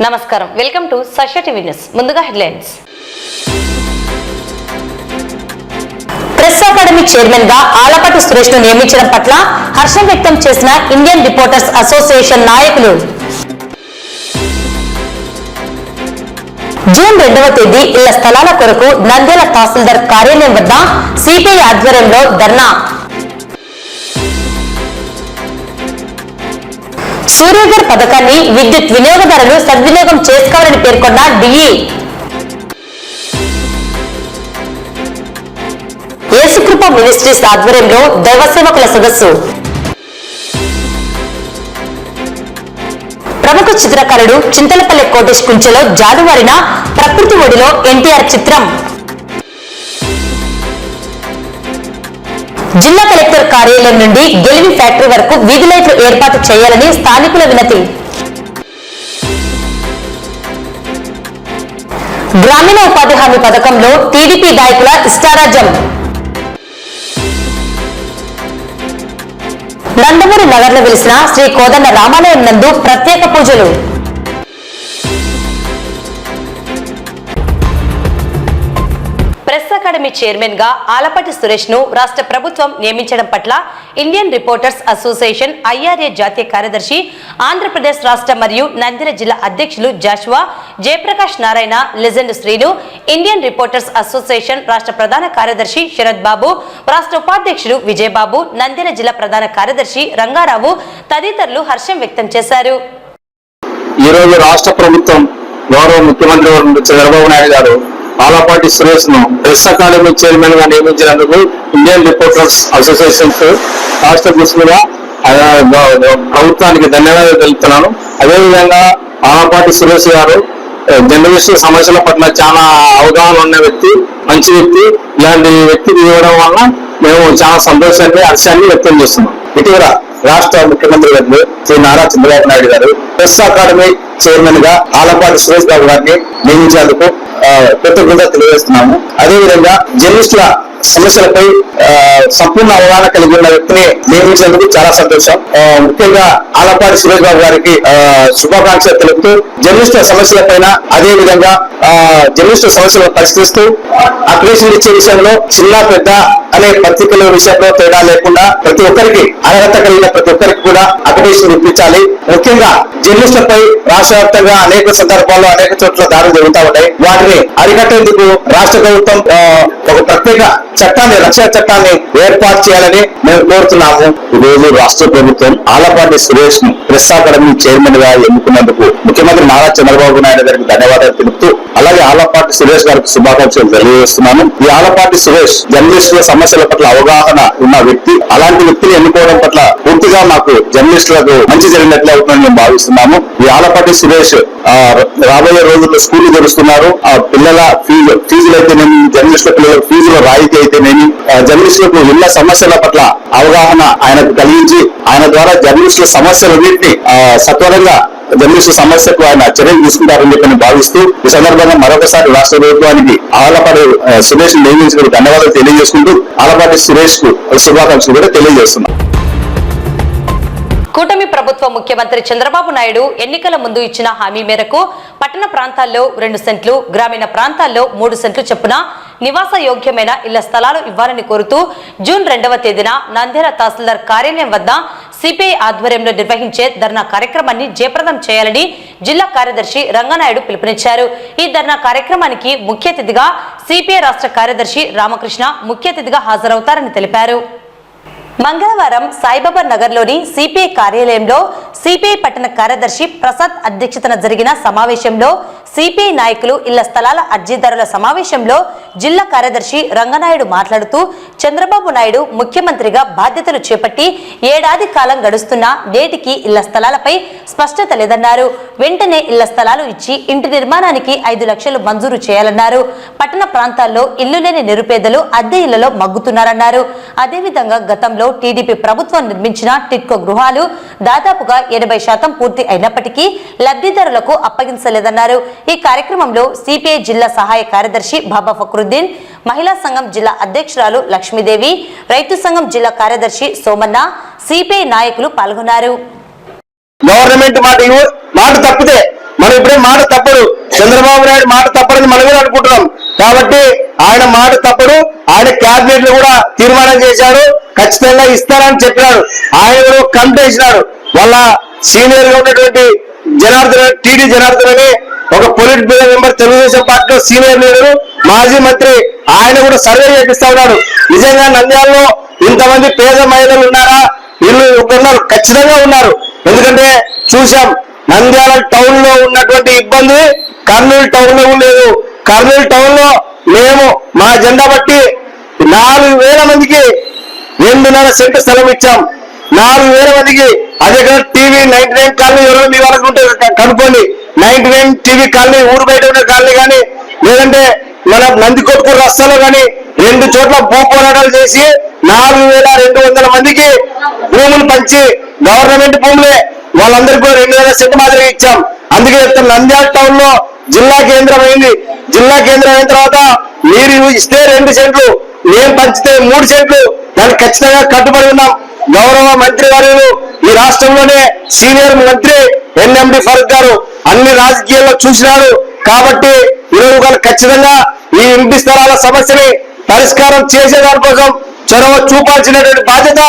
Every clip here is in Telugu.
నమస్కారం, వెల్కమ్ టు సష్య టీవీ న్యూస్. ముందుగా హెడ్లైన్స్. ప్రెస్ అకాడమీ చైర్మన్ గా ఆలపాటి సురేష్ ను నియమించడం పట్ల హర్షం వ్యక్తం చేసిన ఇండియన్ రిపోర్టర్స్ అసోసియేషన్ నాయకులు. జూన్ 2వ తేదీ ఇళ్ల స్థలాల కొరకు నంద్యాల తహసీల్దార్ కార్యాలయం వద్ద సిపిఐ ఆధ్వర్యంలో ధర్నా. సూర్యోదర్ పథకాన్ని విద్యుత్ వినియోగదారులు సద్వినియోగం చేసుకోవాలని పేర్కొన్న డిఈ. యేసుకృప మినిస్ట్రీస్ ఆధ్వర్యంలో దైవ సేవకుల సదస్సు. ప్రముఖ చిత్రకారుడు చింతలపల్లె కోటేష్ కుంచెలో జాలువారిన ప్రకృతి ఒడిలో ఎన్టీఆర్ చిత్రం. జిల్లా కలెక్టర్ కార్యాలయం నుండి గెలివి ఫ్యాక్టరీ వరకు వీధి లైట్లు ఏర్పాటు చేయాలని స్థానికుల వినతి. గ్రామీణ ఉపాధి హామీ పథకంలో టీడీపీ నాయకుల ఇష్టారాజ్యం. నందమూరి నగర్లో వెలిసిన శ్రీ కోదండ రామాలయం నందు ప్రత్యేక పూజలు. ప్రెస్ అకాడమీ చైర్మన్ గా ఆలపాటి సురేష్ ను రాష్ట్ర ప్రభుత్వం నియమించడం పట్ల ఇండియన్ రిపోర్టర్స్ అసోసియేషన్ ఐఆర్ఏ జాతీయ కార్యదర్శి, ఆంధ్రప్రదేశ్ రాష్ట్ర మరియు నంద్యాల జిల్లా అధ్యక్షులు Joshua, Jayaprakash Narayana, legend Srinu, Indian reporters association రాష్ట్ర ప్రధాన కార్యదర్శి శరత్ బాబు, రాష్ట్ర ఉపాధ్యక్షుడు విజయబాబు, నంద్యాల జిల్లా ప్రధాన కార్యదర్శి రంగారావు తదితరులు హర్షం వ్యక్తం చేశారు. ఈ రోజు రాష్ట్ర ప్రభుత్వం గౌరవ ముఖ్యమంత్రి చంద్రబాబు నాయుడు గారు ఆలపాటి సురేష్ ను ప్రెస్ అకాడమీ చైర్మన్ గా నియమించినందుకు ఇండియన్ రిపోర్టర్స్ అసోసియేషన్స్ రాష్ట్ర దృష్టిగా ప్రభుత్వానికి ధన్యవాదాలు తెలుపుతున్నాను. అదేవిధంగా ఆలపాటి సురేష్ గారు జర్నలిస్టు సమస్యల పట్ల చాలా అవగాహన ఉన్న వ్యక్తి, మంచి వ్యక్తి. ఇలాంటి వ్యక్తికి ఇవ్వడం వల్ల మేము చాలా సంతోషాన్ని, హర్షాన్ని వ్యక్తం చేస్తున్నాం. ఇటీవల రాష్ట్ర ముఖ్యమంత్రి గారు శ్రీ నారా చంద్రబాబు నాయుడు గారు ప్రెస్ అకాడమీ చైర్మన్ గా ఆలపాటి సురేష్ బాబు గారిని నియమించేందుకు కృతజ్ఞత తెలియజేస్తున్నాము. అదేవిధంగా జర్నలిస్టుల సమస్యలపై సంపూర్ణ అవగాహన కలిగి ఉన్న వ్యక్తిని నియమించేందుకు చాలా సంతోషం. ముఖ్యంగా ఆలపాటి సురేష్ బాబు గారికి శుభాకాంక్షలు తెలుపుతూ జర్నలిస్టుల సమస్యల పైన, అదే విధంగా జర్నలిస్టుల సమస్యలను పరిశీలిస్తూ అక్రిడేషన్ ఇచ్చే విషయంలో చిన్న పెద్ద అనే పత్రికల విషయంలో తేడా లేకుండా ప్రతి ఒక్కరికి అర్హత కలిగిన ప్రతి ఒక్కరికి కూడా అక్రిడేషన్ ఇప్పించాలి. ముఖ్యంగా జర్నలిస్టులపై రాష్ట్ర వ్యాప్తంగా అనేక సందర్భాల్లో అనేక చోట్ల దాడులు జరుగుతూ ఉన్నాయి. వాటిని అరికట్టేందుకు రాష్ట్ర ప్రభుత్వం ఒక ప్రత్యేక చట్టాన్ని, రక్షణ చట్టాన్ని ఏర్పాటు చేయాలని మేము కోరుతున్నాము. ఈ రోజు రాష్ట్ర ప్రభుత్వం ఆలపాటి సురేష్ ను ప్రెస్ అకాడమీ చైర్మన్ గా ఎన్నుకున్నందుకు ముఖ్యమంత్రి నారా చంద్రబాబు నాయుడు గారికి ధన్యవాదాలు తెలుపుతూ, అలాగే ఆలపాటి సురేష్ గారికి శుభాకాంక్షలు తెలియజేస్తున్నాను. ఈ ఆలపాటి సురేష్ జర్నలిస్టుల సమస్యల పట్ల అవగాహన ఉన్న వ్యక్తి. అలాంటి వ్యక్తిని ఎన్నుకోవడం పట్ల పూర్తిగా మాకు జర్నలిస్టులకు మంచి జరిగినట్లే అవుతుందని మేము భావిస్తున్నాము. ఈ ఆలపాటి సురేష్ రాబోయే రోజుల్లో స్కూల్ తెరుస్తున్నారు. ఆ పిల్లల ఫీజులు అయితేనేమి, జర్నలిస్టుల పిల్లల ఫీజుల రాయితీ అయితేనేమి, జర్నలిస్టులకు ఇళ్ల సమస్యల పట్ల అవగాహన ఆయనకు కలిగించి ఆయన ద్వారా జర్నలిస్టుల సమస్యలన్నింటినీ సత్వరంగా జర్నలిస్టు సమస్యకు ఆయన చర్యలు తీసుకుంటారని చెప్పి భావిస్తూ, ఈ సందర్భంగా మరొకసారి రాష్ట్ర ప్రభుత్వానికి ఆలపాటి సురేష్ నియమించినందుకు ధన్యవాదాలు తెలియజేసుకుంటూ ఆలపాటి సురేష్ కు శుభాకాంక్షలు కూడా తెలియజేస్తున్నాం. కూటమి ప్రభుత్వ ముఖ్యమంత్రి చంద్రబాబు నాయుడు ఎన్నికల ముందు ఇచ్చిన హామీ మేరకు పట్టణ ప్రాంతాల్లో 2 సెంట్లు, గ్రామీణ ప్రాంతాల్లో 3 సెంట్లు చొప్పున నివాస యోగ్యమైన ఇళ్ల స్థలాలు ఇవ్వాలని కోరుతూ జూన్ 2వ తేదీన నంద్యాల తహసీల్దార్ కార్యాలయం వద్ద సిపిఐ ఆధ్వర్యంలో నిర్వహించే ధర్నా కార్యక్రమాన్ని జయప్రదం చేయాలని జిల్లా కార్యదర్శి రంగనాయుడు పిలుపునిచ్చారు. ఈ ధర్నా కార్యక్రమానికి ముఖ్య అతిథిగా సిపిఐ రాష్ట్ర కార్యదర్శి రామకృష్ణ ముఖ్య అతిథిగా హాజరవుతారని తెలిపారు. మంగళవారం సాయిబాబా నగర్లోని సిపిఐ కార్యాలయంలో సిపిఐ పట్టణ కార్యదర్శి ప్రసాద్ అధ్యక్షతన జరిగిన సమావేశంలో సిపిఐ నాయకులు ఇళ్ల స్థలాల అర్జీదారుల సమావేశంలో జిల్లా కార్యదర్శి రంగనాయుడు మాట్లాడుతూ, చంద్రబాబు నాయుడు ముఖ్యమంత్రిగా బాధ్యతలు చేపట్టి ఏడాది కాలం గడుస్తున్నా నేటికి ఇళ్ల స్థలాలపై స్పష్టత లేదన్నారు. వెంటనే ఇళ్ల స్థలాలు ఇచ్చి ఇంటి నిర్మాణానికి 5 లక్షలు మంజూరు చేయాలన్నారు. పట్టణ ప్రాంతాల్లో ఇల్లు లేని నిరుపేదలు అద్దె ఇళ్లలో మగ్గుతున్నారన్నారు. అదేవిధంగా గతంలో టీడీపీ ప్రభుత్వం నిర్మించిన టిట్కో గృహాలు దాదాపుగా 80% పూర్తి అయినప్పటికీ లబ్ధిదారులకు అప్పగించలేదన్నారు. ఈ కార్యక్రమంలో సిపిఐ జిల్లా సహాయ కార్యదర్శి బాబా ఫక్రుద్దీన్, మహిళా సంఘం జిల్లా అధ్యక్షురాలు లక్ష్మీదేవి, రైతు సంఘం జిల్లా కార్యదర్శి సోమన్న, సిపిఐ నాయకులు పాల్గొన్నారు. గవర్నమెంట్ మాట తప్పితే మనం ఇప్పుడే మాట తప్పడు. చంద్రబాబు నాయుడు మాట తప్పడని మనం కూడా అనుకుంటున్నాం. కాబట్టి ఆయన మాట తప్పడు. ఆయన క్యాబినెట్ లో కూడా తీర్మానం చేశాడు, ఖచ్చితంగా ఇస్తారని చెప్పాడు. ఆయన కూడా కమిటీ వేసినాడు. వాళ్ళ సీనియర్ గా ఉన్నటువంటి టీడీ జనార్దన్ అని ఒక పొలిట్ బ్యూరో మెంబర్, తెలుగుదేశం పార్టీలో సీనియర్ లీడరు, మాజీ మంత్రి, ఆయన కూడా సర్వే చేపిస్తా ఉన్నాడు. నిజంగా నంద్యాలలో ఇంతమంది పేద మహిళలు ఉన్నారా? వీళ్ళు ఉన్నారు, ఖచ్చితంగా ఉన్నారు. ఎందుకంటే చూసాం, నంద్యాల టౌన్ లో ఉన్నటువంటి ఇబ్బంది కర్నూలు టౌన్ లో లేదు. కర్నూలు టౌన్ లో మేము మా జెండా బట్టి 4,000 మందికి 2.5 సెంటు స్థలం ఇచ్చాం. 4,000 మందికి. అదే కదా టీవీ 99 కాలనీ ఎవరైనా మీ వాళ్ళకు ఉంటే కనుక్కోండి. 99 టీవీ కాలనీ, ఊరు బయట ఉన్న కాలనీ కానీ, లేదంటే మన నందికొట్కూరు రస్తాలో కానీ 2 చోట్ల భూ పోరాటాలు చేసి 4,200 మందికి భూములు పంచి, గవర్నమెంట్ భూములే, వాళ్ళందరికీ 2,000 సెంటు మాదిరిగా ఇచ్చాం. అందుకే చెప్తాం, నంద్యాల టౌన్ లో జిల్లా కేంద్రం అయింది. జిల్లా కేంద్రం అయిన తర్వాత మీరు ఇస్తే 2 సెంట్లు, మేము పంచితే 3 సెంట్లు, దానికి ఖచ్చితంగా కట్టుబడి ఉన్నాం. గౌరవ మంత్రి వర్యులు, ఈ రాష్ట్రంలోనే సీనియర్ మంత్రి ఎన్ఎండి ఫరూక్ గారు అన్ని రాజకీయాల్లో చూసినారు. కాబట్టి ఈరోజు ఖచ్చితంగా ఈ ఇంటి స్థలాల సమస్యని పరిష్కారం చేసేదానికోసం చొరవ చూపాల్సినటువంటి బాధ్యత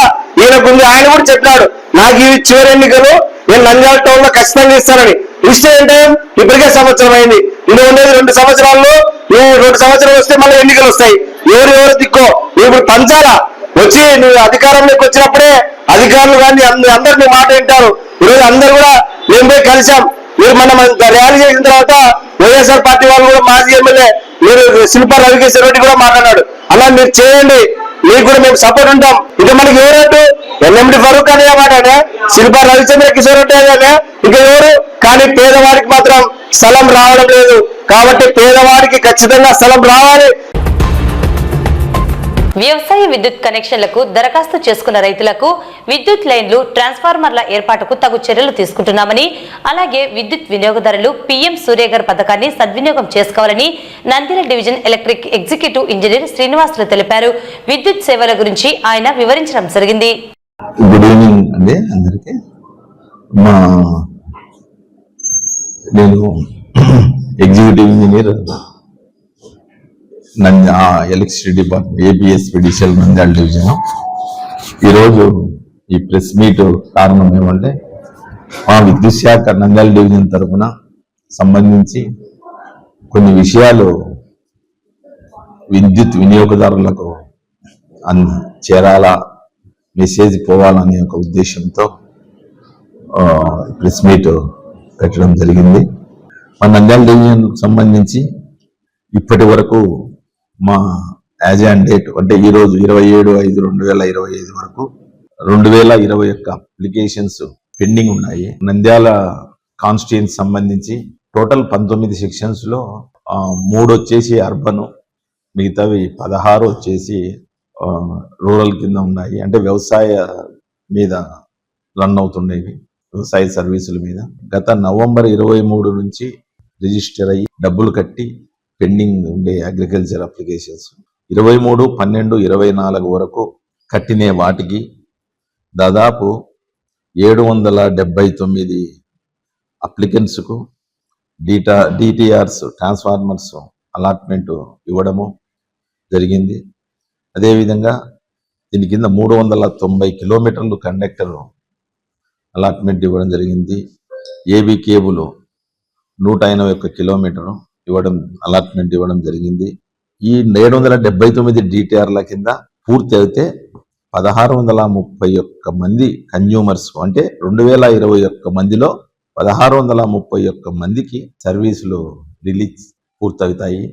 ఈయనకుంది. ఆయన కూడా చెప్పినాడు, నాకు ఈ చివరి ఎన్నికలు నేను నంద్యాల టౌన్ లో ఖచ్చితంగా ఇస్తానని. ఇస్తే అంటే ఇప్పటికే సంవత్సరం అయింది. నువ్వు ఉండేది 2 సంవత్సరాల్లో, నువ్వు 2 సంవత్సరాలు వస్తే మళ్ళీ ఎన్నికలు వస్తాయి. ఎవరు దిక్కో నువ్వు ఇప్పుడు పంచాలా. వచ్చి నువ్వు అధికారంలోకి వచ్చినప్పుడే అధికారులు కానీ అందరు నీ మాట వింటారు. ఈరోజు అందరు కూడా మేము పోయి కలిసాం. మీరు మనం ర్యాలీ చేసిన తర్వాత వైఎస్ఆర్ పార్టీ వాళ్ళు కూడా, మాజీ ఎమ్మెల్యే మీరు శిల్పా రవికిషన్ రెడ్డి కూడా మాట్లాడాడు. అలా మీరు చేయండి, మీకు కూడా మేము సపోర్ట్ ఉంటాం. ఇక మనకి ఎవరంటూ ఎన్ఎండి ఫరూక్ అనే మాట్లాడా, శిల్పా రవిచంద్ర కిషోర్ రెడ్డి అనే, ఇక ఎవరు కానీ పేదవాడికి మాత్రం స్థలం రావడం లేదు. కాబట్టి పేదవాడికి ఖచ్చితంగా స్థలం రావాలి. వ్యవసాయ విద్యుత్ కనెక్షన్లకు దరఖాస్తు చేసుకున్న రైతులకు విద్యుత్ లైన్లు, ట్రాన్స్ఫార్మర్ల ఏర్పాటుకు తగు చర్యలు తీసుకుంటున్నామని, అలాగే విద్యుత్ వినియోగదారులు పీఎం సూర్యఘర్ పథకాన్ని సద్వినియోగం చేసుకోవాలని Nandyal division electric executive engineer Srinivasulu తెలిపారు. విద్యుత్ సేవల గురించి ఆయన వివరించడం జరిగింది. గుడ్ ఈవినింగ్ అండి అందరికీ. నేను executive engineer electricity department, APSPDCL Nandyal division. ఈరోజు ఈ ప్రెస్ మీట్ కారణం ఏమంటే, మా విద్యుత్ శాఖ నంద్యాల డివిజన్ తరఫున సంబంధించి కొన్ని విషయాలు విద్యుత్ వినియోగదారులకు చేరాలా, మెసేజ్ పోవాలనే ఒక ఉద్దేశంతో ప్రెస్ మీట్ పెట్టడం జరిగింది. మా నంద్యాల డివిజన్ సంబంధించి ఇప్పటి వరకు మా యాజ్ ఆన్ డేట్ అంటే ఈరోజు 27/5/2025 వరకు 2021 అప్లికేషన్స్ పెండింగ్ ఉన్నాయి. నంద్యాల కాన్స్టిట్యుయెన్సీ సంబంధించి టోటల్ 19 సెక్షన్స్ లో 3 వచ్చేసి అర్బన్, మిగతావి 16 వచ్చేసి రూరల్ కింద ఉన్నాయి. అంటే వ్యవసాయ మీద రన్ అవుతుండేవి, వ్యవసాయ సర్వీసుల మీద. గత నవంబర్ 23 నుంచి రిజిస్టర్ అయ్యి డబ్బులు కట్టి పెండింగ్ ఉండే అగ్రికల్చర్ అప్లికేషన్స్ 23/12/24 వరకు కట్టిన వాటికి దాదాపు 779 అప్లికెంట్స్కు డిటిఆర్స్, ట్రాన్స్ఫార్మర్స్ అలాట్మెంట్ ఇవ్వడము జరిగింది. అదేవిధంగా దీని కింద 390 కిలోమీటర్లు కండక్టర్ అలాట్మెంట్ ఇవ్వడం జరిగింది. ఏబీ కేబుల్ 181 కిలోమీటరు అలాట్మెంట్ ఇవ్వడం జరిగింది. ఈ 779 డిటిఆర్ల కింద పూర్తి అయితే 1631 మంది కన్జ్యూమర్స్, అంటే 2021 మందిలో 1631 మందికి సర్వీసులు రిలీజ్ పూర్తవుతాయి,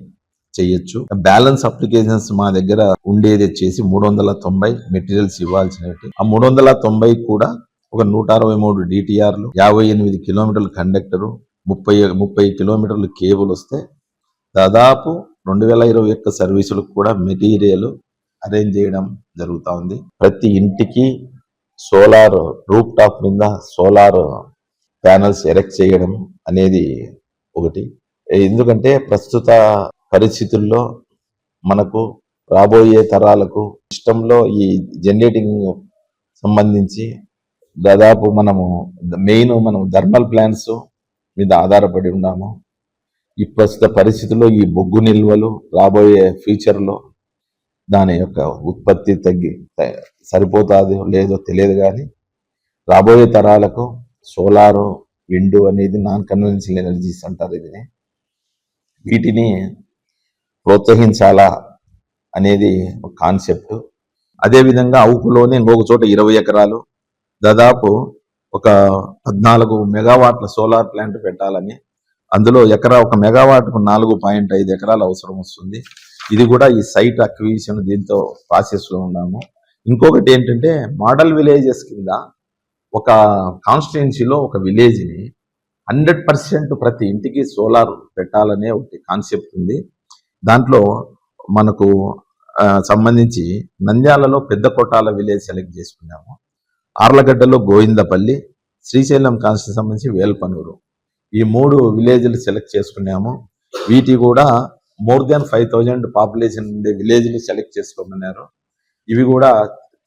చేయొచ్చు. బ్యాలెన్స్ అప్లికేషన్స్ మా దగ్గర ఉండేది వచ్చేసి 390 మెటీరియల్స్ ఇవ్వాల్సినవి. ఆ 390 కూడా ఒక 163 డిటిఆర్లు, 58 కిలోమీటర్ల కండక్టరు, 30 కిలోమీటర్లు కేబుల్ వస్తే దాదాపు 2021 సర్వీసులకు కూడా మెటీరియల్ అరేంజ్ చేయడం జరుగుతూ ఉంది. ప్రతి ఇంటికి సోలార్ రూఫ్ టాప్ మీద సోలార్ ప్యానల్స్ ఎరెక్ట్ చేయడం అనేది ఒకటి. ఎందుకంటే ప్రస్తుత పరిస్థితుల్లో మనకు రాబోయే తరాలకు సిస్టంలో ఈ జనరేటింగ్ సంబంధించి దాదాపు మనం థర్మల్ ప్లాంట్స్ మీద ఆధారపడి ఉన్నాము. ఈ ప్రస్తుత పరిస్థితుల్లో ఈ బొగ్గు నిల్వలు రాబోయే ఫ్యూచర్లో దాని యొక్క ఉత్పత్తి సరిపోతాదో లేదో తెలియదు, కానీ రాబోయే తరాలకు సోలారు, విండ్ అనేది నాన్ కన్వెన్షనల్ ఎనర్జీస్ అంటారు. వీటిని ప్రోత్సహించాలా అనేది ఒక కాన్సెప్ట్. అదేవిధంగా అవుకులోనే ఇంకొక చోట 20 ఎకరాలు దాదాపు ఒక 14 మెగావాట్ల సోలార్ ప్లాంట్ పెట్టాలని, అందులో ఒక మెగావాట్కు 4.5 ఎకరాలు అవసరం వస్తుంది. ఇది కూడా ఈ సైట్ అక్విజిషన్ దీంతో ప్రాసెస్లో ఉన్నాము. ఇంకొకటి ఏంటంటే మోడల్ విలేజెస్ కింద ఒక కాన్స్టిట్యున్సీలో ఒక విలేజ్ని 100% ప్రతి ఇంటికి సోలార్ పెట్టాలనే ఒకటి కాన్సెప్ట్ ఉంది. దాంట్లో మనకు సంబంధించి నంద్యాలలో పెద్ద కొట్టాల విలేజ్ సెలెక్ట్ చేసుకున్నాము, ఆర్లగడ్డలో గోవిందపల్లి, శ్రీశైలం కాన్స్టిట్యూన్సీ సంబంధించి వేల్పనూరు, ఈ 3 విలేజ్లు సెలెక్ట్ చేసుకున్నాము. వీటి కూడా మోర్ దాన్ 5000 పాపులేషన్ ఉండే విలేజ్లు సెలెక్ట్ చేసుకోమన్నారు. ఇవి కూడా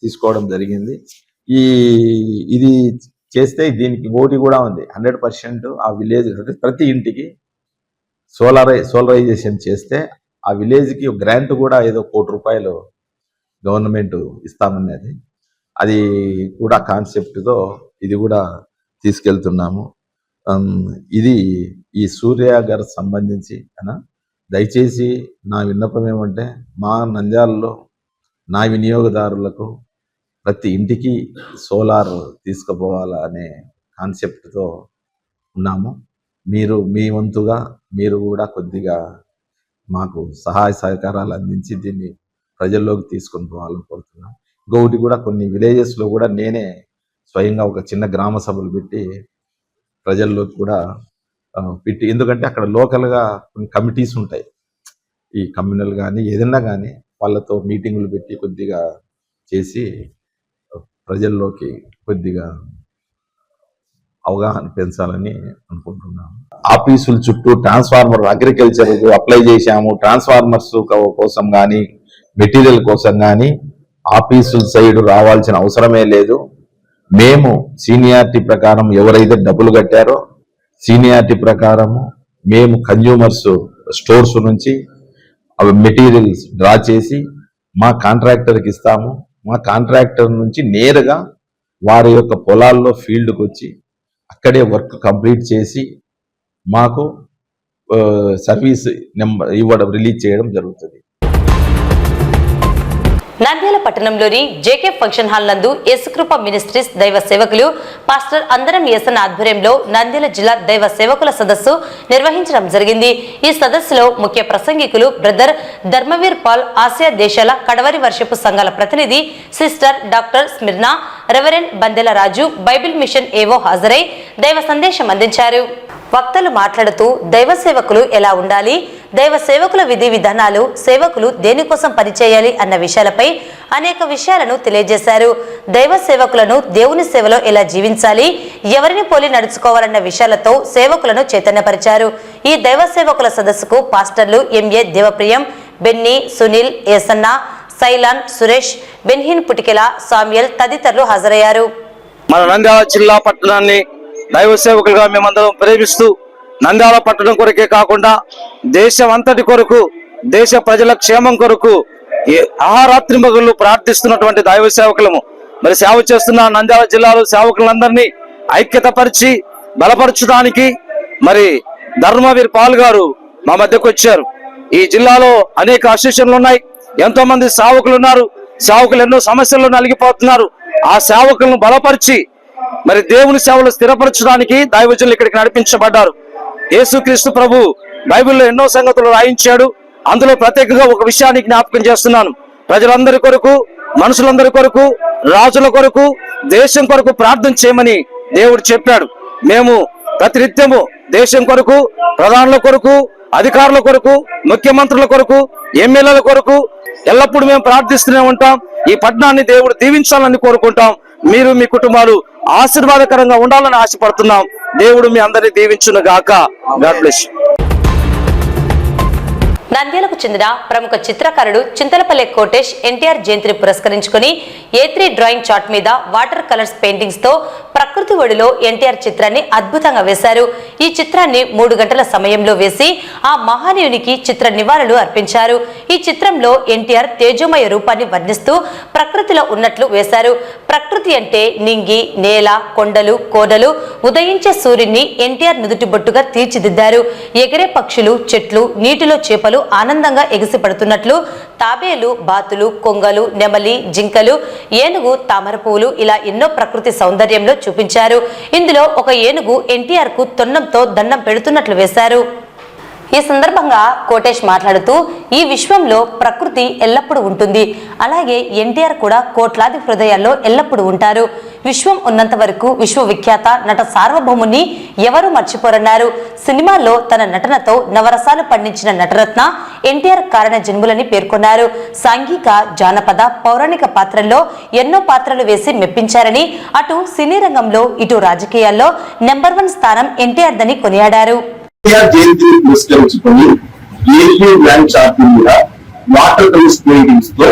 తీసుకోవడం జరిగింది. ఇది చేస్తే దీనికి ఓటి కూడా ఉంది. 100% ఆ విలేజ్ ప్రతి ఇంటికి సోలరైజేషన్ చేస్తే ఆ విలేజ్కి గ్రాంట్ కూడా ఏదో ₹1 గవర్నమెంట్ ఇస్తామన్నది. అది కూడా కాన్సెప్ట్తో ఇది కూడా తీసుకెళ్తున్నాము. ఇది ఈ సూర్య గారికి సంబంధించి దయచేసి నా విన్నపం ఏమంటే మా నంద్యాలలో నా వినియోగదారులకు ప్రతి ఇంటికి సోలార్ తీసుకుపోవాలా అనే కాన్సెప్ట్తో ఉన్నాము. మీరు మీ వంతుగా మీరు కూడా కొద్దిగా మాకు సహాయ సహకారాలు అందించి దీన్ని ప్రజల్లోకి తీసుకొని పోవాలని కోరుతున్నాం. ఇంకొకటి కూడా కొన్ని విలేజెస్లో కూడా నేనే స్వయంగా ఒక చిన్న గ్రామ సభలు పెట్టి ప్రజల్లోకి కూడా పెట్టి, ఎందుకంటే అక్కడ లోకల్గా కొన్ని కమిటీస్ ఉంటాయి, ఈ కమ్యూనల్ కానీ ఏదన్నా కానీ వాళ్ళతో మీటింగులు పెట్టి కొద్దిగా చేసి ప్రజల్లోకి కొద్దిగా అవగాహన పెంచాలని అనుకుంటున్నాము. ఆఫీసుల చుట్టూ ట్రాన్స్ఫార్మర్ అగ్రికల్చర్ అప్లై చేశాము. ట్రాన్స్ఫార్మర్స్ కోసం కానీ మెటీరియల్ కోసం కానీ ఆఫీసుల సైడ్ రావాల్సిన అవసరమే లేదు. మేము సీనియారిటీ ప్రకారం ఎవరైతే డబ్బులు కట్టారో సీనియారిటీ ప్రకారము మేము కన్జ్యూమర్స్ స్టోర్స్ నుంచి అవి మెటీరియల్స్ డ్రా చేసి మా కాంట్రాక్టర్కి ఇస్తాము. మా కాంట్రాక్టర్ నుంచి నేరుగా వారి యొక్క పొలాల్లో ఫీల్డ్కి వచ్చి అక్కడే వర్క్ కంప్లీట్ చేసి మాకు సర్వీస్ నెంబర్ రిలీజ్ చేయడం జరుగుతుంది. నంద్యాల పట్టణంలోని జేకే ఫంక్షన్ హాల్ నందు యేసుకృప మినిస్ట్రీస్ దైవ సేవకులు పాస్టర్ అందరం యేసన్న ఆధ్వర్యంలో నంద్యాల జిల్లా దైవ సేవకుల సదస్సు నిర్వహించడం జరిగింది. ఈ సదస్సులో ముఖ్య ప్రసంగికులు బ్రదర్ ధర్మవీర్ పాల్, ఆసియా దేశాల కడవరి వర్షపు సంఘాల ప్రతినిధి సిస్టర్ డాక్టర్ స్మిర్నా, రెవరెండ్ బందెల రాజు, బైబిల్ మిషన్ ఏవో హాజరై దైవ సందేశం అందించారు. వక్తలు మాట్లాడుతూ దైవ సేవకులు ఎలా ఉండాలి, దైవ సేవకుల విధి విధానాలు, సేవకులు దేనికోసం పనిచేయాలి అన్న విషయాలపై అనేక విషయాలను తెలియజేశారు. దైవ సేవకులను దేవుని సేవలో ఎలా జీవించాలి, ఎవరిని పోలి నడుచుకోవాలన్న విషయాలతో సేవకులను చైతన్యపరిచారు. ఈ దైవ సేవకుల సదస్సుకు పాస్టర్లు M A Devapriyam, Benny, Sunil, Esanna, Sailan, Suresh, Benhin Putikela, Samuel తదితరులు హాజరయ్యారు. మన నంద్యాల జిల్లా పట్టణాన్ని దైవ సేవకులుగా మేమందరం ప్రేమిస్తూ నంద్యాల పట్టణం కొరకే కాకుండా దేశం అంతటి కొరకు, దేశ ప్రజల క్షేమం కొరకు ఆహారాత్రి మగుళ్ళు ప్రార్థిస్తున్నటువంటి దైవ సేవకులము. మరి సేవ చేస్తున్న నంద్యాల జిల్లాలో సేవకులందరినీ ఐక్యత పరిచి బలపరచడానికి మరి ధర్మవీర్ పాల్ గారు మా మధ్యకు వచ్చారు. ఈ జిల్లాలో అనేక అసోసియేషన్లు ఉన్నాయి, ఎంతో మంది సేవకులు ఉన్నారు. సేవకులు ఎన్నో సమస్యల్లో నలిగిపోతున్నారు. ఆ సేవకులను బలపరిచి మరి దేవుని సేవలు స్థిరపరచడానికి దైవజనులు ఇక్కడికి నడిపించబడ్డారు. యేసుక్రీస్తు ప్రభు బైబిల్లో ఎన్నో సంగతులు రాయించాడు. అందులో ప్రత్యేకంగా ఒక విషయాన్ని జ్ఞాపకం చేస్తున్నాను. ప్రజలందరి కొరకు, మనుషులందరి కొరకు, రాజుల కొరకు, దేశం కొరకు ప్రార్థన చేయమని దేవుడు చెప్పాడు. మేము ప్రతినిత్యము దేశం కొరకు, ప్రధానుల కొరకు, అధికారుల కొరకు, ముఖ్యమంత్రుల కొరకు, ఎమ్మెల్యేల కొరకు ఎల్లప్పుడూ మేము ప్రార్థిస్తూనే ఉంటాం. ఈ పట్టణాన్ని దేవుడు దీవించాలని కోరుకుంటాం. మీరు మీ కుటుంబాలు ఆశీర్వాదకరంగా ఉండాలని ఆశపడుతున్నాం. దేవుడు మీ అందరినీ దీవించును గాక. God bless you. నంద్యాలకు చెందిన ప్రముఖ చిత్రకారుడు చింతలపల్లె కోటేష్ ఎన్టీఆర్ జయంతిని పురస్కరించుకుని A3 డ్రాయింగ్ చార్ట్ మీద వాటర్ కలర్స్ పెయింటింగ్స్ తో ప్రకృతి ఒడిలో ఎన్టీఆర్ చిత్రాన్ని అద్భుతంగా వేశారు. ఈ చిత్రాన్ని 3 గంటల సమయంలో వేసి ఆ మహానీయునికి చిత్ర నివాళులు అర్పించారు. ఈ చిత్రంలో ఎన్టీఆర్ తేజోమయ రూపాన్ని వర్ణిస్తూ ప్రకృతిలో ఉన్నట్లు వేశారు. ప్రకృతి అంటే నింగి, నేల, కొండలు, కోనలు, ఉదయించే సూర్యుని ఎన్టీఆర్ నుదుటి బొట్టుగా తీర్చిదిద్దారు. ఎగిరే పక్షులు, చెట్లు, నీటిలో చేపలు ఆనందంగా ఎగిసిపడుతున్నట్లు తాబేలు, బాతులు, కొంగలు, నెమలి, జింకలు, ఏనుగు, తామర పువ్వులు ఇలా ఎన్నో ప్రకృతి సౌందర్యంలో చూపించారు. ఇందులో ఒక ఏనుగు ఎన్టీఆర్ కు తొండంతో దండం పెడుతున్నట్లు వేశారు. ఈ సందర్భంగా కోటేష్ మాట్లాడుతూ ఈ విశ్వంలో ప్రకృతి ఎల్లప్పుడూ ఉంటుంది, అలాగే ఎన్టీఆర్ కూడా కోట్లాది హృదయాల్లో ఎల్లప్పుడూ ఉంటారు. విశ్వం ఉన్నంత వరకు విశ్వవిఖ్యాత నట సార్వభౌముని ఎవరూ మర్చిపోరన్నారు. సినిమాల్లో తన నటనతో నవరసాలు పండించిన నటరత్న ఎన్టీఆర్ కారణ జన్ములని పేర్కొన్నారు. సాంఘిక, జానపద, పౌరాణిక పాత్రల్లో ఎన్నో పాత్రలు వేసి మెప్పించారని, అటు సినీ రంగంలో ఇటు రాజకీయాల్లో నెంబర్ 1 స్థానం ఎన్టీఆర్ దని కొనియాడారు. జయంతిని పురస్కరించుకొని A3 డ్రాయింగ్ చార్ట్ మీద వాటర్ కలర్స్ పెయింటింగ్స్ తో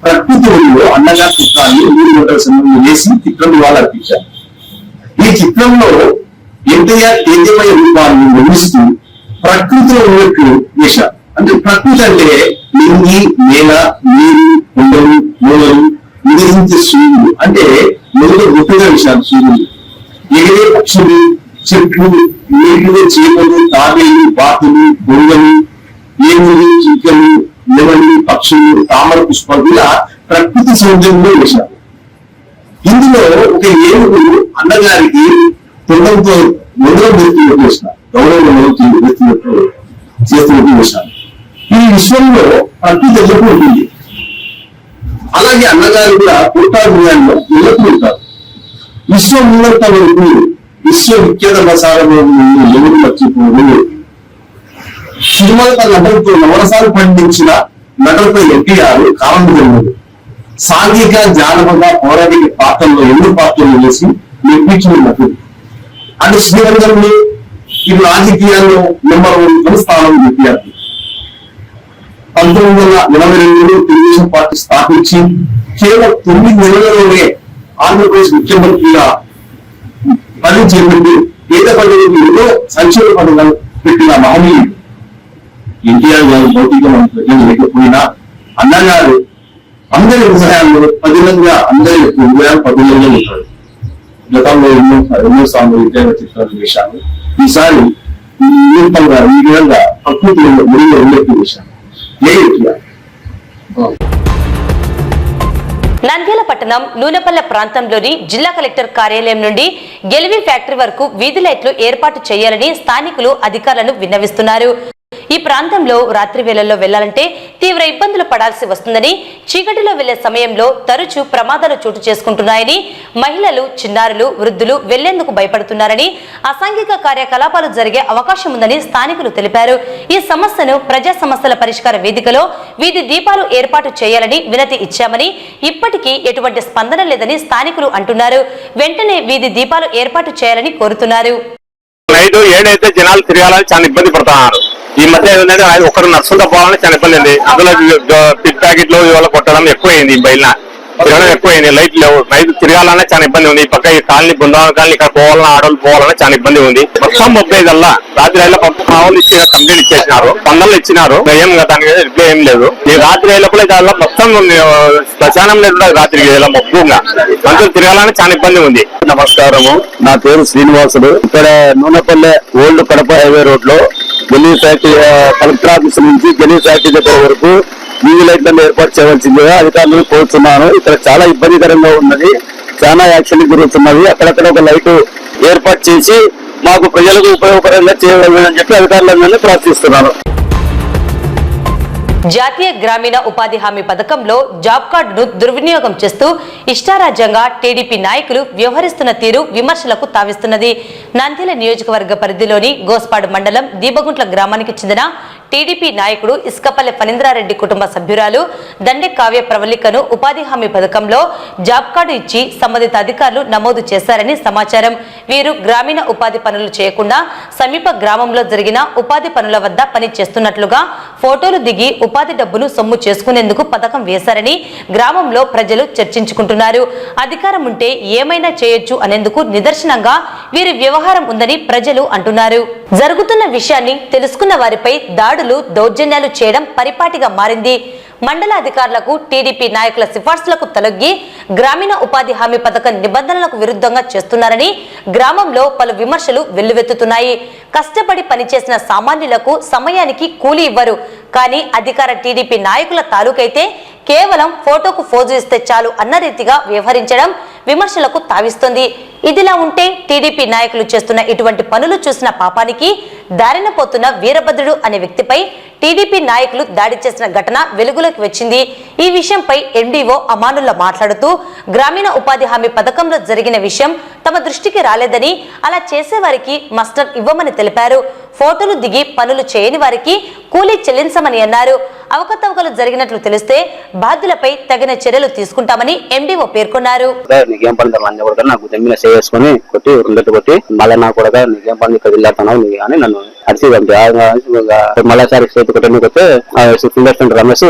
ప్రకృతి ఒడిలో అన్నగా చిత్రాన్ని 3 గంటల సమయంలో వేసి చిత్రం ఇవ్వాలర్పించారు. ఈ చిత్రంలో ఎన్టీఆర్ తేజమయ రూపాన్ని నిర్మిస్తూ ప్రకృతిలో ఉన్నట్లు వేశారు. అంటే ప్రకృతి అంటే నింగి, నేల, నీరు, కొండలు, మూలలు, ఉదయించే సూర్యుడు అంటే మొదలు గొప్పగా వేశారు. సూర్యుడు, ఎగిరే పక్షులు, చెట్లు, నీటిలో చేపలు, తాబేలు, బాతులు, గొంగలు, ఏనుగులు, జింకలు, నెమలి, పక్షులు, తామర పుష్పాలు ఇలా ప్రకృతి సౌందర్యంలో వేశారు. ఇందులో ఒక ఏనుగు అన్నగారికి తొండంతో మొదలు వ్యక్తులు వేసినారు, గౌరవం వ్యక్తులకు చేస్తున్నట్టు వేశారు. ఈ విశ్వంలో ప్రకృతి ఎల్లప్పుడూ ఉంటుంది, అలాగే అన్నగారు కూడా కోటాభియాన్లో ఎల్లప్పుడూ ఉంటారు. విశ్వం ఉన్నంత వరకు విశ్వవిఖ్యాత ప్రసారంలో ఎవరు మర్చిపోదు. సినిమాలో తన నటనతో నవరసాలు పండించిన నటనతో ఎన్టీఆర్ కారణం. సాంఘిక, జానపద, పౌరాణిక పాత్రల్లో ఎన్నో పాత్రలు వేసి మెప్పించిన నటుడు. అంటే శ్రీరంగంలో ఇది రాజకీయాల్లో నెంబర్ 1 స్థానం ఎన్టీఆర్. 1982లో తెలుగుదేశం పార్టీ స్థాపించి కేవలం 9 నెలలలోనే ఆంధ్రప్రదేశ్ ముఖ్యమంత్రిగా పని చేపట్టి పేద ప్రజలకు ఎన్నో సంక్షేమ పథకాలు పెట్టిన మహనీయుడు ఎన్టీఆర్ గారు. భౌతిక ప్రజలు లేకపోయినా అన్నగారు అందరి హృదయాల్లో పదిలంగా, అందరి హృదయాలు పదిలంగా ఉంటాడు. గతంలో ఎన్నో సార్లు ఎన్టీఆర్ చిత్రాలు వేశాను. ఈసారి నూతనంగా ఈ విధంగా ప్రకృతి ముడిలో ఉన్నట్టు వేశాను. నంద్యాల పట్టణం నూనెపల్లె ప్రాంతంలోని జిల్లా కలెక్టర్ కార్యాలయం నుండి గెలివి ఫ్యాక్టరీ వరకు వీధి లైట్లు ఏర్పాటు చేయాలని స్థానికులు అధికారులను విన్నవిస్తున్నారు. ఈ ప్రాంతంలో రాత్రి వేళల్లో వెళ్లాలంటే తీవ్ర ఇబ్బందులు పడాల్సి వస్తుందని, చీకటిలో వెళ్లే సమయంలో తరచూ ప్రమాదాలు చోటు చేసుకుంటున్నాయని, మహిళలు, చిన్నారులు, వృద్ధులు వెళ్లేందుకు భయపడుతున్నారని, అసాంఘిక కార్యకలాపాలు జరిగే అవకాశం ఉందని స్థానికులు తెలిపారు. ఈ సమస్యను ప్రజా సమస్యల పరిష్కార వేదికలో వీధి దీపాలు ఏర్పాటు చేయాలని వినతి ఇచ్చామని, ఇప్పటికీ ఎటువంటి స్పందన లేదని స్థానికులు అంటున్నారు. వెంటనే వీధి దీపాలు ఏర్పాటు చేయాలని కోరుతున్నారు. నైట్ 7 అయితే జనాలు తిరగాలని చాలా ఇబ్బంది పడుతున్నారు. ఈ మధ్య ఏంటంటే ఒకరు నడుచుకుంటూ పోవాలని చాలా ఇబ్బంది అయింది. అందులో పిక్ ప్యాకెట్లు ఇవాళ కొట్టడం ఎక్కువైంది, బయట తిరగడం ఎక్కువైంది. లైట్ లేవు, నైట్ తిరగాలన్నా చాలా ఇబ్బంది ఉంది. ఈ పక్క ఈ కాలనీ, బృందావన కాలనీ ఇక్కడ పోవాలన్నా, ఆడోళ్ళు పోవాలన్నా చాలా ఇబ్బంది ఉంది. మొత్తం 35 రాత్రి అయినా కావాలి ఇచ్చిన కంప్లైంట్ ఇచ్చేసినారు, 100 ఇచ్చినారు. ఏం దాని మీద రిప్లై ఏం లేదు. ఈ రాత్రి అయినప్పుడు దానిలో మొత్తం శ్మశానం లేదు. రాత్రి ఇలా మొత్తంగా మనుషులు తిరగాలని చాలా ఇబ్బంది ఉంది. నమస్కారము, నా పేరు శ్రీనివాసుడు. ఇక్కడ Nunepalle old Kadapa highway road లో గెలీ ఫ్యాక్టరీ కలెక్టర్ ఆఫీస్ నుంచి గెలీ ఫ్యాక్టరీ దగ్గర వరకు వీధి లైట్లను ఏర్పాటు చేయవలసిందిగా అధికారులను కోరుతున్నాను. ఇక్కడ చాలా ఇబ్బందికరంగా ఉన్నది, చాలా యాక్సిడెంట్ జరుగుతున్నది. అక్కడక్కడ ఒక లైట్ ఏర్పాటు చేసి మాకు ప్రజలకు ఉపయోగకరంగా చేయగలమని చెప్పి అధికారులందరినీ ప్రార్థిస్తున్నాను. జాతీయ గ్రామీణ ఉపాధి హామీ పథకంలో జాబ్ కార్డును దుర్వినియోగం చేస్తూ ఇష్టారాజ్యంగా టీడీపీ నాయకులు వ్యవహరిస్తున్న తీరు విమర్శలకు తావిస్తున్నది. నంద్యాల నియోజకవర్గ పరిధిలోని గోస్పాడు మండలం దీపగుంట్ల గ్రామానికి చెందిన టీడీపీ నాయకుడు ఇసుకపల్లె ఫణీంద్రారెడ్డి కుటుంబ సభ్యురాలు దండె కావ్య ప్రవళికను ఉపాధి హామీ పథకంలో జాబ్ కార్డు ఇచ్చి సంబంధిత అధికారులు నమోదు చేశారని సమాచారం. వీరు గ్రామీణ ఉపాధి పనులు చేయకుండా సమీప గ్రామంలో జరిగిన ఉపాధి పనుల వద్ద పని చేస్తున్నట్లుగా ఫోటోలు దిగి ఉపాధి డబ్బును సొమ్ము చేసుకునేందుకు పథకం వేశారని గ్రామంలో ప్రజలు చర్చించుకుంటున్నారు. అధికారం ఉంటే ఏమైనా చేయొచ్చు అనేందుకు నిదర్శనంగా వీరి వ్యవహారం ఉందని ప్రజలు అంటున్నారు. జరుగుతున్న విషయాన్ని తెలుసుకున్న వారిపై దాడులు, దౌర్జన్యాలు చేయడం పరిపాటిగా మారింది. మండల అధికారులకు, టీడీపీ నాయకుల సిఫార్సులకు తలొగ్గి గ్రామీణ ఉపాధి హామీ పథకం నిబంధనలకు విరుద్ధంగా చేస్తున్నారని గ్రామంలో పలు విమర్శలు వెల్లువెత్తుతున్నాయి. కష్టపడి పనిచేసిన సామాన్యులకు సమయానికి కూలీ ఇవ్వరు. కానీ అధికార టీడీపీ నాయకుల తాలూకైతే కేవలం ఫోటోకు ఫోజు ఇస్తే చాలు అన్న రీతిగా వ్యవహరించడం విమర్శలకు తావిస్తుంది. ఇదిలా ఉంటే టీడీపీ నాయకులు చేస్తున్న ఇటువంటి పనులు చూసిన పాపానికి దారిన పోతున్న వీరభద్రుడు అనే వ్యక్తిపై టీడీపీ నాయకులు దాడి చేసిన ఘటన వెలుగులోకి వచ్చింది. ఈ విషయంపై ఎండీఓ అమానుల్లా మాట్లాడుతూ గ్రామీణ ఉపాధి హామీ పథకంలో జరిగిన విషయం తమ దృష్టికి రాలేదని, అలా చేసే వారికి మస్టర్ ఇవ్వమని తెలిపారు. ఫోటోలు దిగి పనులు చేయని వారికి కూలీ చెల్లించమని అన్నారు. అవకతవకలు జరిగినట్లు తెలిస్తే బాధ్యులపై తగిన చర్యలు తీసుకుంటామని ఎండీఓ పేర్కొన్నారు. నీకేం పని నాకు జమీన చేసుకుని కొట్టి ఉండట్టు కొట్టి మళ్ళీ నాకు కూడా నీకేం పని ఇక్కడ వెళ్ళాడుతున్నావు నీ అని నన్ను అడిసి మళ్ళీ సారి చేతి కొట్టకపోతే ఫింగర్ రమేష్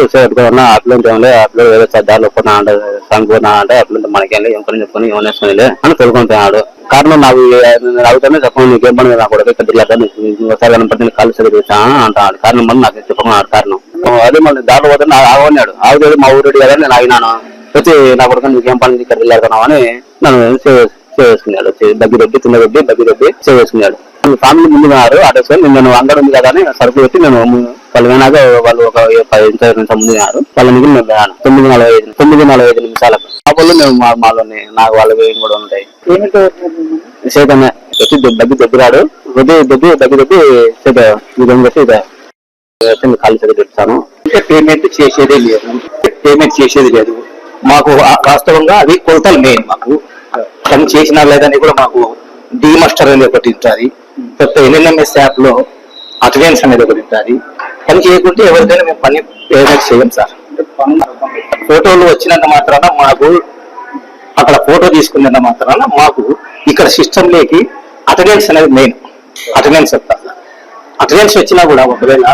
ఉన్న అట్లుంటే అట్లు ఏదో దారిలో పోనా అంటే సంగునా అంటే అట్లుంటే మనకేం ఏం పని చెప్పుకొని ఏమనేసుకునిలే అని తెలుసుకుంటున్నాడు. కారణం నాకు అవుతానే చెప్పండి నీకేం పని నాకు కూడా ఒకసారి కనపడి కాలు సరి అంటాడు. కారణం మళ్ళీ నాకు చెప్పుకున్నాడు కారణం. అదే మళ్ళీ దాంట్లో పోతే నాకు ఆగన్నాడు. ఆగుతుంది మా ఊరెడ్డి కదా నేను ఆగినాను. వచ్చి నా కొడుకు నీకేం పని ఇక్కడ వెళ్ళాడుతున్నావు అని నన్ను చేసుకున్నాడు. దగ్గర పెట్టి తిన్న పెట్టి దగ్గర పెట్టి చేసుకున్నాడు. ఫ్యామిలీ ముందున్నారు అడ్రస్ నేను అంగడి ఉంది కదా అని సరుకు పెట్టి నేను వాళ్ళు వినాక వాళ్ళు ఒక 10 నిమిషాలు ముందున్నారు. వాళ్ళ మిగిలిన 9:45 నిమిషాలకు లోపల మేము మాలోని నాకు వాళ్ళ వేయం కూడా ఉంటాయి. చేతనే వచ్చి దగ్గర దగ్గరాడు దగ్గర కాలు చదివి చెప్తాను. పేమెంట్ చేసేది లేదు మాకు. వాస్తవంగా అది కొలతలు మెయిన్ మాకు. పని చేసినా లేదని కూడా మాకు డిమాస్టర్ అనేది ఒకటి ఉంటుంది. కొత్త ఎన్ఎన్ఎంఎస్ యాప్ లో అటెండెన్స్ అనేది ఒకటి ఉంటుంది. పని చేయకుంటే ఎవరికైనా మేము పని పేమెంట్ చేయం సార్. ఫోటోలు వచ్చినంత మాత్రాన మాకు అక్కడ ఫోటో తీసుకున్నంత మాత్రాన మాకు ఇక్కడ సిస్టమ్ లేకి అటెండెన్స్ అనేది మెయిన్. అటెండెన్స్ వస్తుంది. అటెండెన్స్ వచ్చినా కూడా ఒకవేళ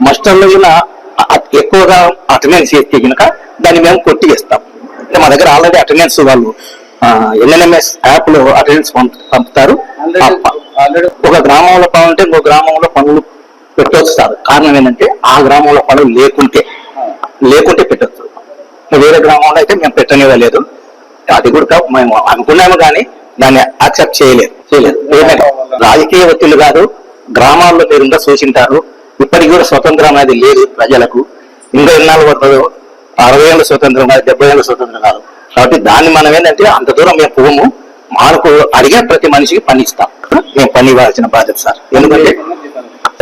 మాస్టర్లో ఎక్కువగా అటెండెన్స్ చేస్తే కనుక దాన్ని మేము కొట్టిస్తాం. మా దగ్గర ఆల్రెడీ అటెండెన్స్ వాళ్ళు ఎన్ఎన్ఎంఎస్ యాప్ లో అటెండెన్స్ పంపుతారు. ఒక గ్రామంలో పనులు ఉంటే ఇంకో గ్రామంలో పనులు పెట్టవచ్చు సార్. కారణం ఏంటంటే ఆ గ్రామంలో పనులు లేకుంటే పెట్టచ్చు. వేరే గ్రామంలో అయితే మేము పెట్టనివ్వలేదు. అది కూడా మేము అనుకున్నాము కానీ దాన్ని యాక్సెప్ట్ చేయలేదు. రాజకీయ ఒత్తిళ్లు కాదు, గ్రామాల్లో మీరు ఇంకా సూచింటారు. ఇప్పటికి కూడా స్వతంత్రం అనేది లేదు ప్రజలకు. ఇంకా ఎన్నాళ్ళు పడుతుందో 60 ఏళ్ళ స్వతంత్రం కాదు, 70 ఏళ్ళ స్వతంత్రం కాదు. కాబట్టి దాన్ని మనం ఏంటంటే అంత దూరం మేము పోము. మనకు అడిగే ప్రతి మనిషికి పని ఇస్తాం. మేము పని ఇవ్వాల్సిన బాధ్యత సార్. ఎందుకంటే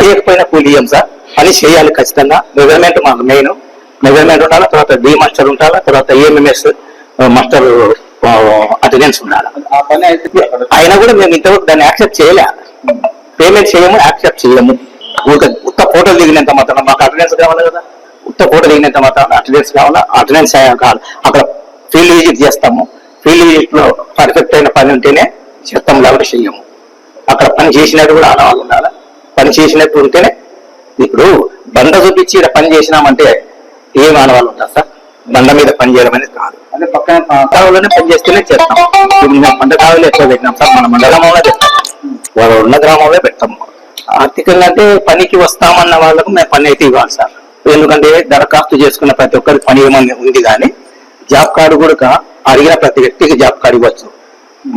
చేయకపోయినా కూలి ఇయ్యం సార్. పని చేయాలి ఖచ్చితంగా. మెజర్మెంట్ మాకు మెయిన్. మెజర్మెంట్ ఉండాలి, తర్వాత డి మాస్టర్ ఉండాలి, తర్వాత ఏఎంఎస్ మాస్టర్ అటెండెన్స్ ఉండాలి. అయినా కూడా మేము ఇంతవరకు దాన్ని యాక్సెప్ట్ చేయలే. పేమెంట్ చేయము, యాక్సెప్ట్ చేయము. ఉత్త ఫోటోలు దిగినంత మాత్రం మాకు అటెండెన్స్ కావాలి కదా. ఉత్త ఫోటో దిగినంత మాత్రం అటెండెన్స్ కావాలా. అటెండెన్స్ కావాలి. అక్కడ ఫీల్డ్ విజిట్ చేస్తాము. ఫీల్డ్ విజిట్ లో పర్ఫెక్ట్ అయిన పని ఉంటేనే చేస్తాం, లేకపోతే చెయ్యము. అక్కడ పని చేసినట్టు కూడా ఆడవాళ్ళు ఉండాలి. పని చేసినట్టు ఉంటేనే. ఇప్పుడు బండ చూపించి ఇక్కడ పని చేసినామంటే ఏం ఆడవాళ్ళు ఉంటారు సార్? బండ మీద పని చేయడం అనేది కాదు. అదే పక్కన కాలువలోనే పని చేస్తేనే చేస్తాం. పంట కాలువలు ఎక్కువ పెట్టినాం సార్. మన మండలంలో పెడతాం, వాళ్ళు ఉన్న గ్రామంలో పెడతాం. ఆర్థికంగా అంటే పనికి వస్తామన్న వాళ్ళకు మేము పని అయితే ఇవ్వాలి సార్. ఎందుకంటే దరఖాస్తు చేసుకున్న ప్రతి ఒక్కరికి పని ఏమని ఉంది. కానీ జాబ్ కార్డు కూడా అడిగిన ప్రతి వ్యక్తికి జాబ్ కార్డు ఇవ్వచ్చు.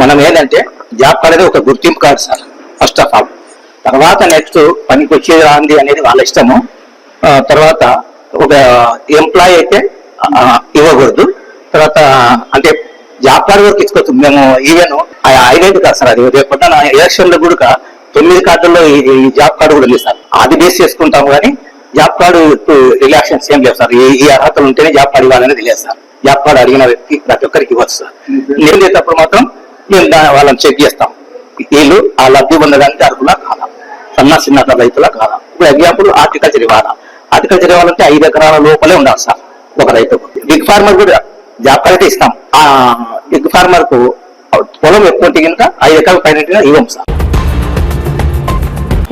మనం ఏంటంటే జాబ్ కార్డు అనేది ఒక గుర్తింపు card sir first of all. తర్వాత నెక్స్ట్ పనికి వచ్చేది రాంది అనేది వాళ్ళ ఇష్టము. తర్వాత ఒక ఎంప్లాయీ అయితే ఇవ్వకూడదు. తర్వాత అంటే జాబ్ కార్డు వరకు ఇచ్చుకోవచ్చు. మేము ఈవెన్ ఐడెంటి కాదు సార్. అది రేపు ఎలక్షన్ లో కూడా 9 కార్డుల్లో ఈ జాబ్ కార్డు కూడా లేదు సార్. అది బేస్ చేసుకుంటాము. కానీ జాబ్ కార్డు రిలాక్షన్స్ ఏం లేవు సార్. ఈ అర్హతలు ఉంటేనే జాబ్ కార్డు ఇవ్వాలనేది లేదు సార్. జాబ్ కార్డు అడిగిన వ్యక్తి ప్రతి ఒక్కరికి ఇవ్వచ్చు సార్. నేను చేసేటప్పుడు మాత్రం మేము వాళ్ళని చెక్ చేస్తాం. వీళ్ళు ఆ లబ్ధి పొందడానికి అర్హులా కాదా, చిన్న రైతులా కాదా. ఇప్పుడు ఎగ్జాంపుల్ హార్టికల్చర్ ఇవ్వాలా. హార్టికల్చర్ ఇవ్వాలంటే 5 ఎకరాల లోపలే ఉండాలి సార్ ఒక రైతు. బిగ్ ఫార్మర్ కూడా జాబ్ కార్డు అయితే ఇస్తాం. ఆ బిగ్ ఫార్మర్ కు పొలం ఎక్కువ ఉంటే కనుక 5 ఎకరాల పైన ఇవ్వం సార్.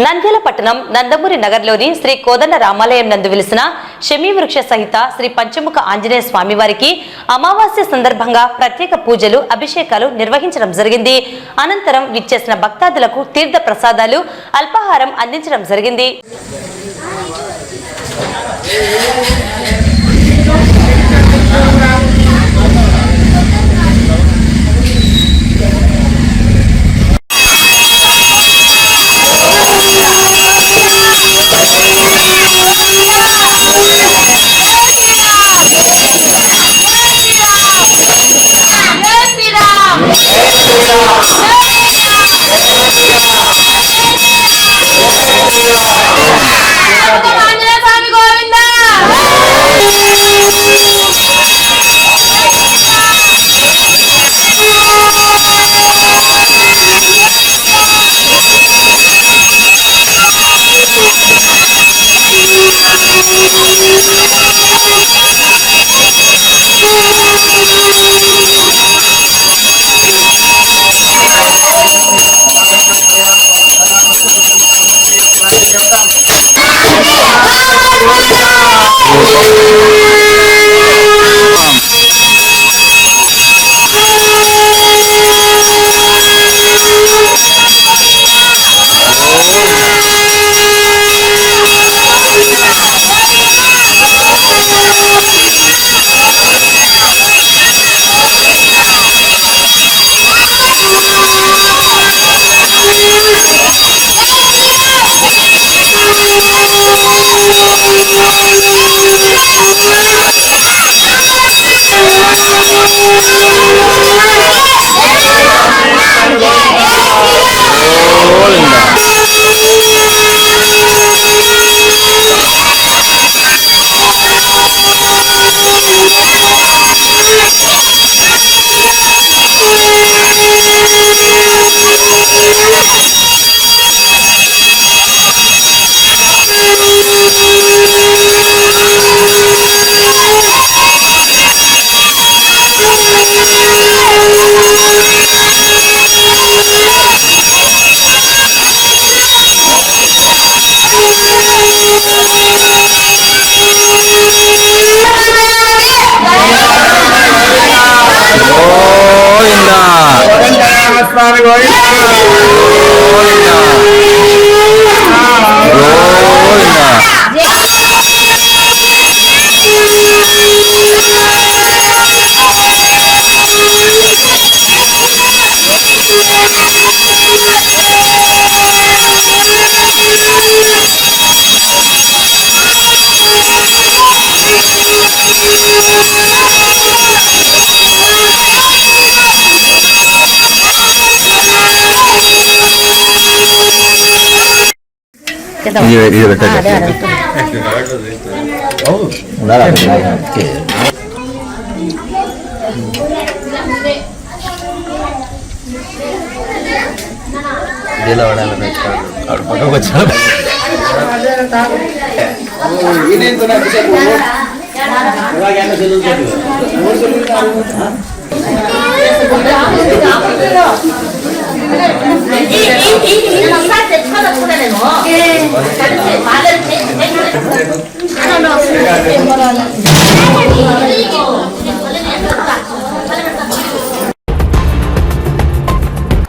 నంద్యాల పట్టణం నందమూరి నగర్లోని శ్రీ కోదండ రామాలయం నందు వెలిసిన శమీ వృక్ష సహిత శ్రీ పంచముఖ ఆంజనేయ స్వామి వారికి అమావాస్య సందర్భంగా ప్రత్యేక పూజలు అభిషేకాలు నిర్వహించడం జరిగింది. అనంతరం విచ్చేసిన భక్తాదులకు తీర్థ ప్రసాదాలు అల్పాహారం అందించడం జరిగింది.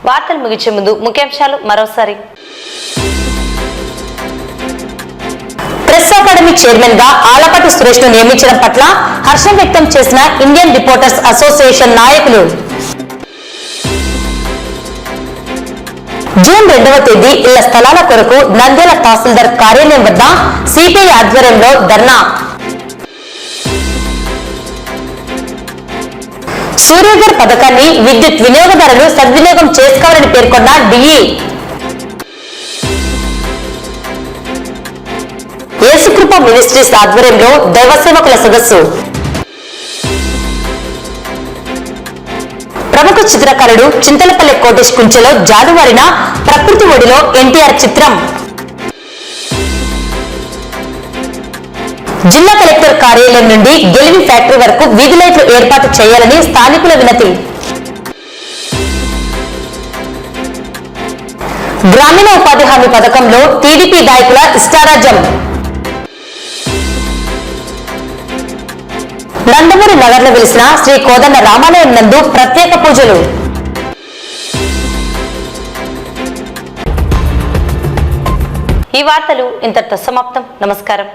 వార్తలు ముగించే ముందు ముఖ్యాంశాలు మరోసారి. ప్రెస్ అకాడమీ చైర్మన్ గా ఆలపాటి సురేష్ ను నియమించడం పట్ల హర్షం వ్యక్తం చేసిన ఇండియన్ రిపోర్టర్స్ అసోసియేషన్ నాయకులు. జూన్ 2వ తేదీ ఇళ్ల స్థలాల కొరకు నంద్యాల తహసీల్దార్ కార్యాలయం వద్ద సిపిఐ ఆధ్వర్యంలో ధర్నా. సూర్యోదర్ పథకాన్ని విద్యుత్ వినియోగదారులు సద్వినియోగం చేసుకోవాలని పేర్కొన్న డిఈ. యేసుకృప మినిస్ట్రీస్ ఆధ్వర్యంలో దైవ సేవకుల సదస్సు. ప్రముఖ చిత్రకారుడు చింతలపల్లె కోటేష్ కుంచెలో జాలువారిన ప్రకృతి ఒడిలో ఎన్టీఆర్ చిత్రం. జిల్లా కలెక్టర్ కార్యాలయం నుండి గెలివి ఫ్యాక్టరీ వరకు వీధి లైట్లు ఏర్పాటు చేయాలని స్థానికుల వినతి. గ్రామీణ ఉపాధి హామీ పథకంలో టీడీపీ నాయకుల ఇష్టారాజ్యం. నందమూరి నగర్లో వెలిసిన శ్రీ కోదండ రామాలయం నందు ప్రత్యేక పూజలు. ఈ వార్తలు ఇంతటితో సమాప్తం. నమస్కారం.